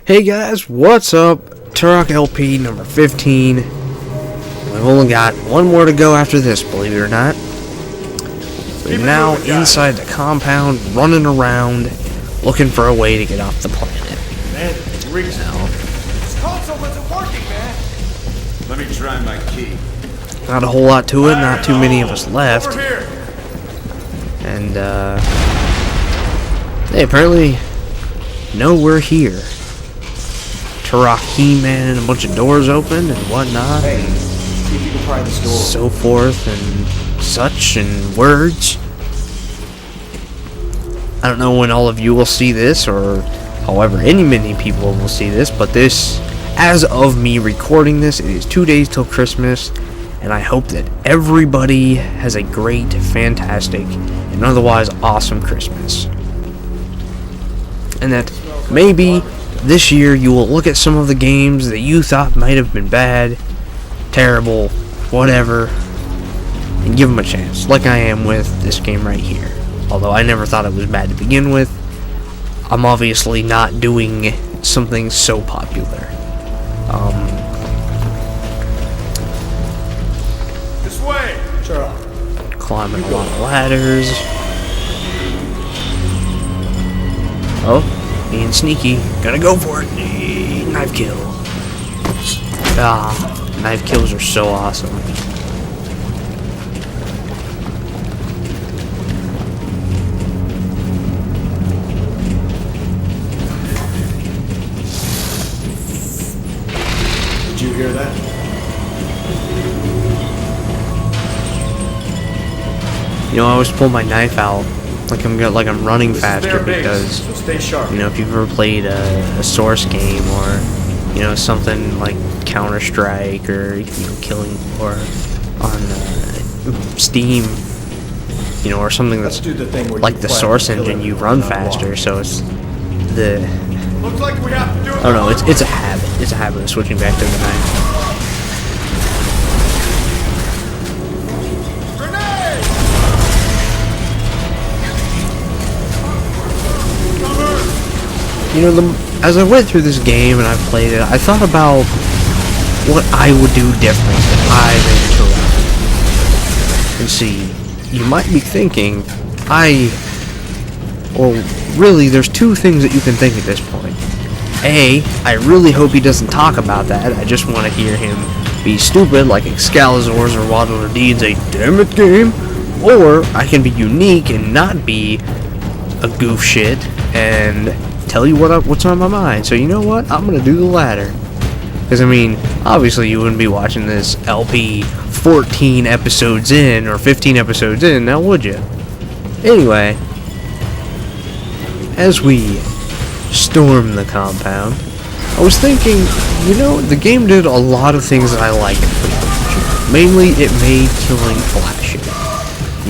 Hey guys, what's up? Turok LP number 15. We've only got one more to go after this, believe it or not. We're now inside the compound, running around, looking for a way to get off the planet. Man, Riggs now. This console isn't working, man. Let me try my key. Not a whole lot to it, not too many of us left. Over here. And, they apparently know we're here. Turok He-Man and a bunch of doors open and whatnot. Hey, see if you can pry this door. So forth and such and words. I don't know when all of you will see this, or however many people will see this, but this, as of me recording this, it is 2 days till Christmas, and I hope that everybody has a great, fantastic, and otherwise awesome Christmas. And that maybe this year you will look at some of the games that you thought might have been bad, terrible, whatever, and give them a chance, like I am with this game right here. Although I never thought it was bad to begin with, I'm obviously not doing something so popular. This way. Sure. Climbing a lot of ladders. Oh, being sneaky. Gonna go for it. Knife kill. Ah, knife kills are so awesome. Did you hear that? You know, I always pull my knife out like I'm running faster because, So stay sharp. you know, if you've ever played a Source game or, you know, something like Counter-Strike or, you know, Killing or on Steam, you know, or something that's like the Source engine, you run faster, so it's the, Looks like we have to do it. I don't know, it's a habit. It's a habit of switching back to the knife. You know, as I went through this game and I played it, I thought about what I would do different if I made Turok. And see, you might be thinking, well, really, there's two things that you can think at this point. A, I really hope he doesn't talk about that. I just want to hear him be stupid like Excalibur's or Waddle or Deed's a damn it game. Or I can be unique and not be a goof shit and tell you what's on my mind. So you know what? I'm gonna do the latter. Because I mean, obviously you wouldn't be watching this LP 14 episodes in or 15 episodes in, now would you? Anyway, as we storm the compound, I was thinking, you know, the game did a lot of things that I liked. Mainly, it made killing flashy.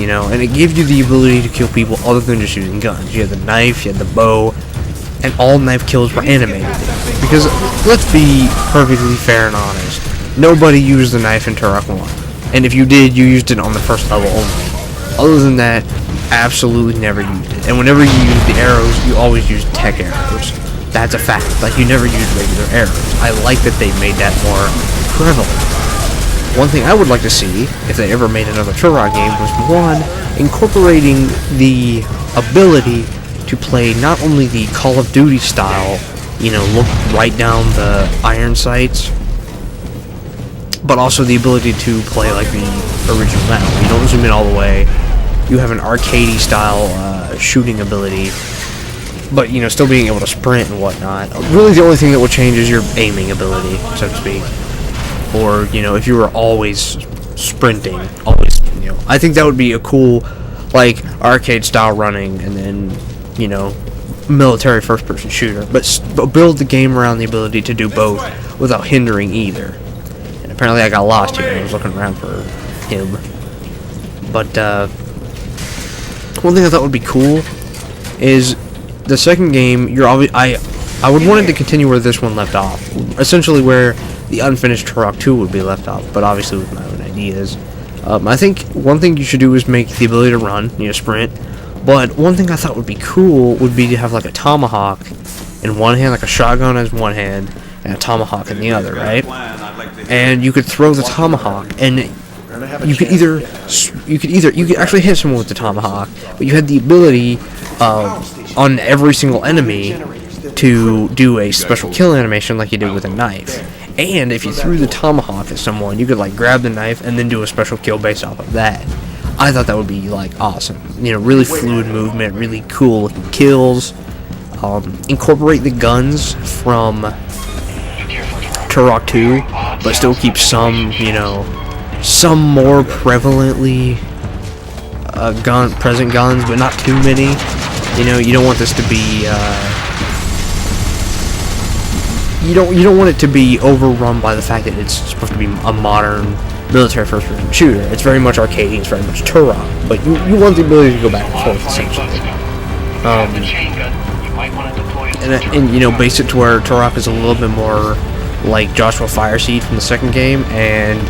You know, and it gave you the ability to kill people other than just using guns. You had the knife, you had the bow, and all knife kills were animated. Because, let's be perfectly fair and honest, nobody used the knife in Turok 1. And if you did, you used it on the first level only. Other than that, absolutely never used it. And whenever you used the arrows, you always used tech arrows. That's a fact. Like, you never used regular arrows. I like that they made that more prevalent. One thing I would like to see, if they ever made another Turok game, was one, incorporating the ability to play not only the Call of Duty style, you know, look right down the iron sights, but also the ability to play like the original map. You don't zoom in all the way. You have an arcadey style shooting ability, but, you know, still being able to sprint and whatnot. Really the only thing that will change is your aiming ability, so to speak. Or, you know, if you were always sprinting, always, you know, I think that would be a cool, like, arcade style running, and then, you know, military first-person shooter, but build the game around the ability to do both without hindering either. And apparently I got lost here. I was looking around for him. But one thing I thought would be cool is the second game. I would want it to continue where this one left off, essentially where the unfinished Turok 2 would be left off, but obviously with my own ideas. I think one thing you should do is make the ability to run, you know, sprint, But one thing I thought would be cool would be to have like a tomahawk in one hand, like a shotgun in one hand, and a tomahawk in the other, right? And you could throw the tomahawk, and you could actually hit someone with the tomahawk, but you had the ability on every single enemy to do a special kill animation like you did with a knife. And if you threw the tomahawk at someone, you could like grab the knife and then do a special kill based off of that. I thought that would be like awesome. You know, really fluid movement, really cool looking kills. Incorporate the guns from Turok 2, but still keep some, you know, some more prevalently present guns, but not too many. You know, you don't want this to be you don't want it to be overrun by the fact that it's supposed to be a modern military first-person shooter. It's very much arcadey, it's very much Turok, but you want the ability to go back and forth essentially. And you know, base it to where Turok is a little bit more like Joshua Fireseed from the second game, and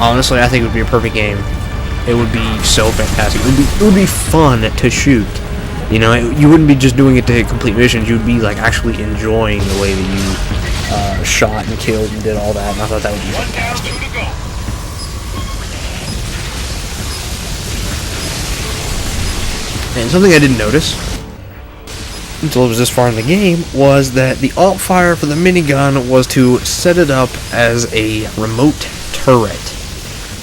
honestly, I think it would be a perfect game. It would be so fantastic. It would be fun to shoot. You know, you wouldn't be just doing it to complete missions. You would be like actually enjoying the way that you shot and killed and did all that. And I thought that would be fantastic. And something I didn't notice until it was this far in the game was that the alt fire for the minigun was to set it up as a remote turret.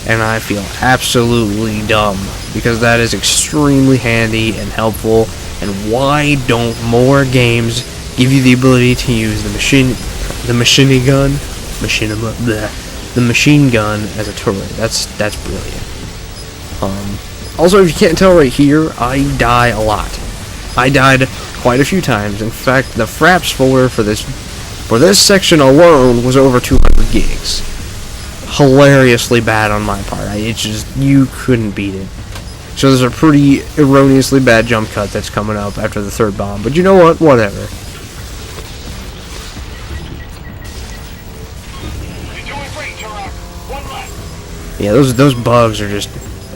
And I feel absolutely dumb, because that is extremely handy and helpful. And why don't more games give you the ability to use the machine gun as a turret? That's brilliant. Also, if you can't tell right here, I die a lot. I died quite a few times. In fact, the fraps folder for this section alone was over 200 gigs. Hilariously bad on my part. It's just, you couldn't beat it. So there's a pretty erroneously bad jump cut that's coming up after the third bomb. But you know what? Whatever. You're doing great, Turok. One left. Yeah, those bugs are just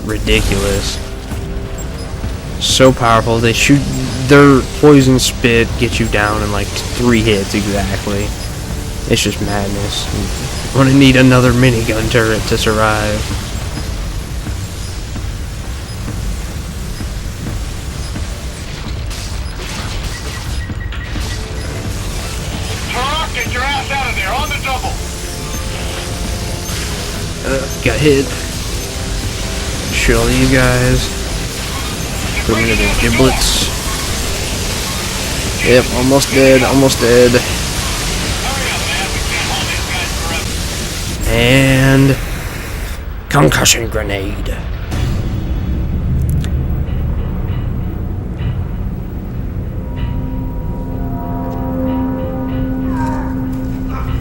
ridiculous. So powerful. They shoot their poison spit, gets you down in like 3 hits exactly. It's just madness. I'm gonna need another minigun turret to survive. Turok, get your ass out of there on the double. Got hit. Show you guys. Put me to the giblets. Yep, almost dead, almost dead. Hurry up, man. We can't hold these guys forever. And concussion grenade.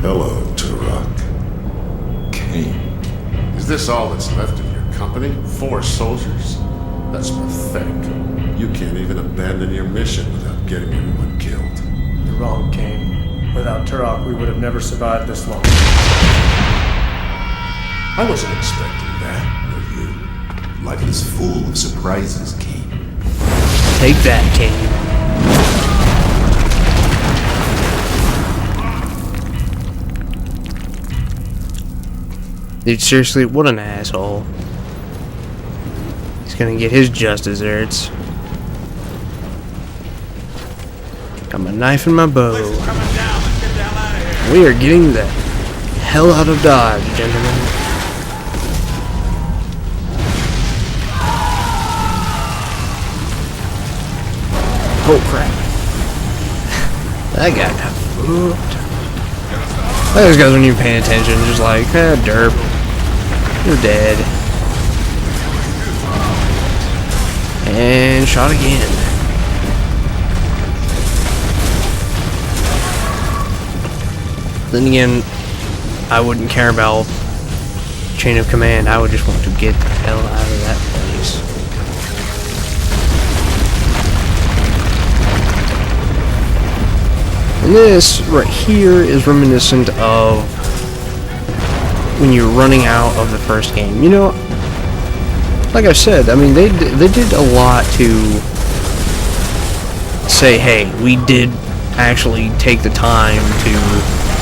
Hello, Turok. Kane. Is this all that's left of your company? 4 soldiers? That's pathetic. You can't even abandon your mission without getting everyone killed. You're wrong, Kane. Without Turok, we would have never survived this long. I wasn't expecting that, were you? Life is full of surprises, Kane. Take that, Kane. Dude, seriously, what an asshole. He's gonna get his just desserts. Got my knife and my bow. We are getting the hell out of Dodge, gentlemen. Oh crap. That guy got fooked. Those guys weren't even paying attention, just like, derp. You're dead. And shot again. Then again, I wouldn't care about chain of command. I would just want to get the hell out of that place. And this right here is reminiscent of when you're running out of the first game. You know, like I said, I mean, they did a lot to say, hey, we did actually take the time to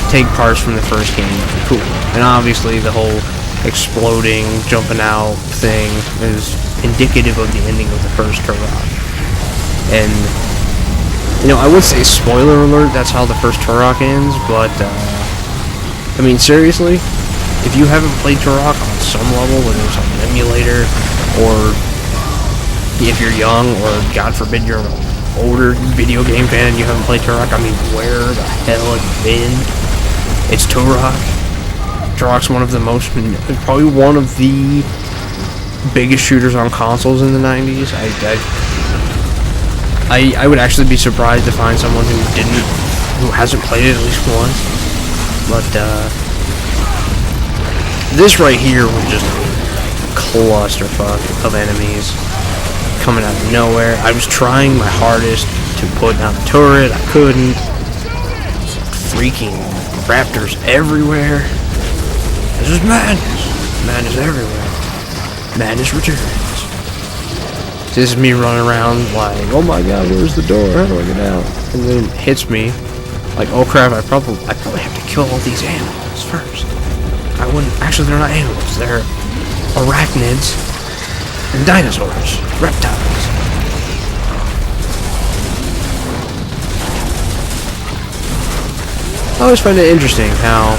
take parts from the first game. Cool. And obviously the whole exploding, jumping out thing is indicative of the ending of the first Turok. And, you know, I would say spoiler alert, that's how the first Turok ends, but, I mean, seriously, if you haven't played Turok on some level, whether it's on an emulator, or if you're young, or God forbid you're an older video game fan and you haven't played Turok, I mean, where the hell have you been? It's Turok. Turok's one of the most, probably one of the biggest shooters on consoles in the 90s. I would actually be surprised to find someone who hasn't played it at least once. But, this right here was just a clusterfuck of enemies coming out of nowhere. I was trying my hardest to put down the turret. I couldn't. Freaking raptors everywhere. This is madness. Madness everywhere. Madness returns. This is me running around like, oh my god, where's the door? How do I get out? And then it hits me like, oh crap, I probably have to kill all these animals first. I wouldn't. Actually, they're not animals. They're arachnids and dinosaurs, reptiles. I always find it interesting how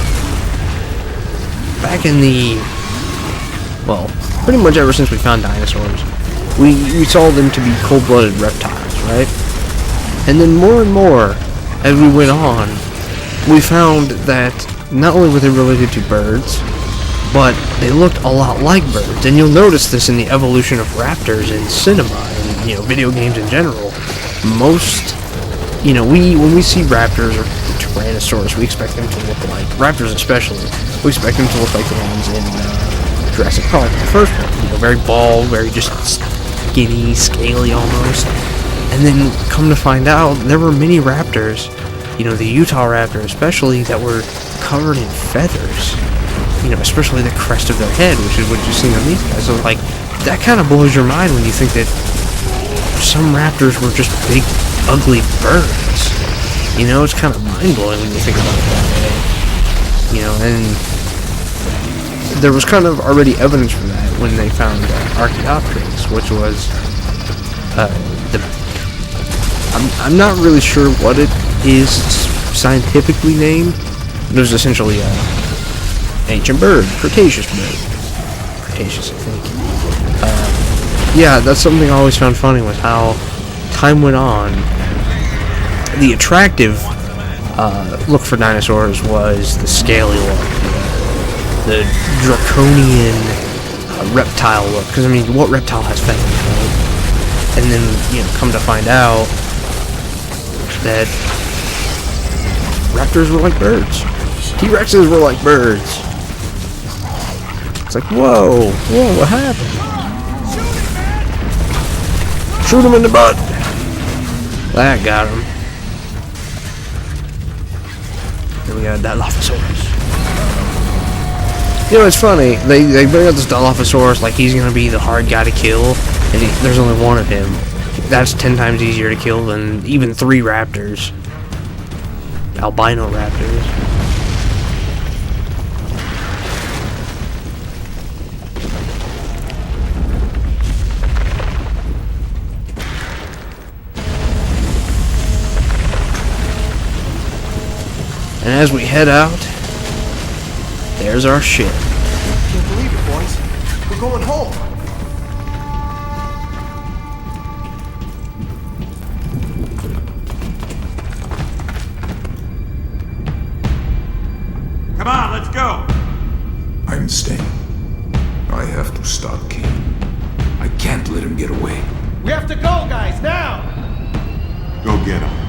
back in the, well, pretty much ever since we found dinosaurs, we saw them to be cold-blooded reptiles, right? And then more and more, as we went on, we found that not only were they related to birds, but they looked a lot like birds. And you'll notice this in the evolution of raptors in cinema and, you know, video games in general. Most, you know, when we see raptors or Tyrannosaurus, we expect them to look like, raptors especially, we expect them to look like the ones in Jurassic Park, the first one. You know, very bald, very just skinny, scaly almost. And then come to find out, there were many raptors, you know, the Utah raptor especially, that were covered in feathers. You know, especially the crest of their head, which is what you've seen on these guys. So, like, that kind of blows your mind when you think that some raptors were just big, ugly birds. You know, it's kind of mind-blowing when you think about it that way. You know, and there was kind of already evidence for that when they found Archaeopteryx, which was I'm not really sure what it is scientifically named. It was essentially an ancient bird, Cretaceous bird. Cretaceous, I think. Yeah, that's something I always found funny, was how time went on. The attractive look for dinosaurs was the scaly look, the draconian reptile look. Because, I mean, what reptile has feathers, right? And then, you know, come to find out that raptors were like birds. T-Rexes were like birds. It's like, whoa, what happened? Shoot him in the butt. That got him. Then we got Dilophosaurus. You know, it's funny. They bring out this Dilophosaurus like he's gonna be the hard guy to kill, and there's only one of him. That's 10 times easier to kill than even 3 raptors. Albino raptors. And as we head out, there's our ship. Can't believe it, boys. We're going home. Come on, let's go. I'm staying. I have to stop Kane. I can't let him get away. We have to go, guys, now! Go get him.